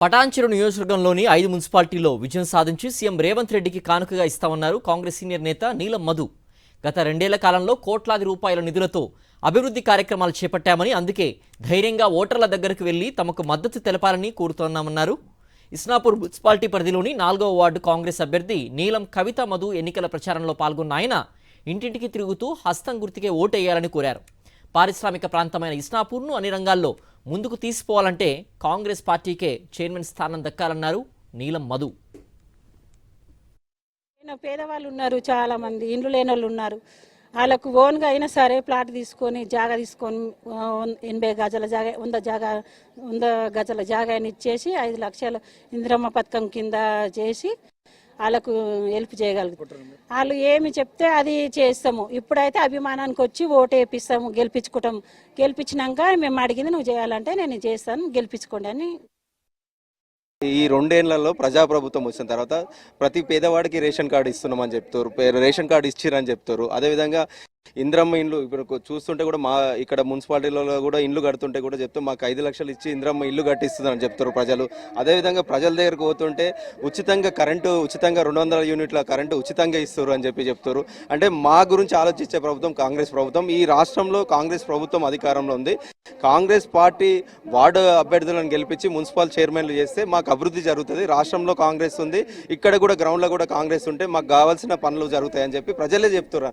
పటాన్చెరు నియోజకవర్గంలోని 5 మున్సిపాలిటీల్లో విజయం సాధించి సీఎం రేవంత్ రెడ్డికి కానుకగా ఇస్తామన్నారు కాంగ్రెస్ సీనియర్ నేత నీలం మధు. గత 2 ఏళ్ల కాలంలో కోట్లాది రూపాయల నిధులతో అభివృద్ధి కార్యక్రమాలు చేపట్టామని, అందుకే ధైర్యంగా ఓటర్ల దగ్గరకు వెళ్లి తమకు మద్దతు తెలపాలని కోరుతున్నామన్నారు. ఇస్నాపూర్ మున్సిపాలిటీ పరిధిలోని 4వ వార్డు కాంగ్రెస్ అభ్యర్థి నీలం కవిత మధు ఎన్నికల ప్రచారంలో పాల్గొన్న ఆయన ఇంటింటికి తిరుగుతూ హస్తం గుర్తుకే ఓటేయాలని కోరారు. పారిశ్రామిక ప్రాంతమైన ఇస్నాపూర్ను అన్ని రంగాల్లో ముందుకు తీసుకోవాలంటే కాంగ్రెస్ పార్టీకే చైర్మన్ స్థానం దక్కాలన్నారు నీలం మధు. పేదవాళ్ళు ఉన్నారు, చాలా మంది ఇండ్లు లేని వాళ్ళు ఉన్నారు. వాళ్ళకు ఓన్గా అయినా సరే ప్లాట్ తీసుకొని జాగా తీసుకొని 80 గజాల జాగా 100 గజాల జాగాని ఇచ్చేసి 5 లక్షల ఇందిరమ్మ పథకం కింద చేసి వాళ్ళకు హెల్ప్ చేయగలుగుతారు. వాళ్ళు ఏమి చెప్తే అది చేస్తాము. ఇప్పుడైతే అభిమానానికి వచ్చి ఓటు వేపిస్తాము, గెలిపించినాక మేము అడిగింది నువ్వు చేయాలంటే నేను చేస్తాను, గెలిపించుకోండి అని. ఈ 2 ఏళ్లలో ప్రజాప్రభుత్వం వచ్చిన తర్వాత ప్రతి పేదవాడికి రేషన్ కార్డు ఇస్తున్నామని చెప్తారు, రేషన్ కార్డు ఇచ్చిరని చెప్తారు. అదేవిధంగా ఇంద్రమ్మ ఇండ్లు ఇప్పుడు చూస్తుంటే కూడా మా ఇక్కడ మున్సిపాలిటీలో కూడా ఇండ్లు కడుతుంటే కూడా చెప్తాం మాకు 5 లక్షలు ఇచ్చి ఇంద్రమ్మ ఇల్లు కట్టిస్తుందని చెప్తారు ప్రజలు. అదేవిధంగా ప్రజల దగ్గరకు పోతుంటే ఉచితంగా కరెంటు, ఉచితంగా 200 యూనిట్ల కరెంటు ఉచితంగా ఇస్తారు అని చెప్తారు. అంటే మా గురించి ఆలోచించే ప్రభుత్వం కాంగ్రెస్ ప్రభుత్వం. ఈ రాష్ట్రంలో కాంగ్రెస్ ప్రభుత్వం అధికారంలో ఉంది. కాంగ్రెస్ పార్టీ వార్డు అభ్యర్థులను గెలిపించి మున్సిపల్ చైర్మన్లు చేస్తే మాకు అభివృద్ధి జరుగుతుంది. రాష్ట్రంలో కాంగ్రెస్ ఉంది, ఇక్కడ కూడా గ్రౌండ్లో కూడా కాంగ్రెస్ ఉంటే మాకు కావాల్సిన పనులు జరుగుతాయని చెప్పి ప్రజలే చెప్తున్నారు.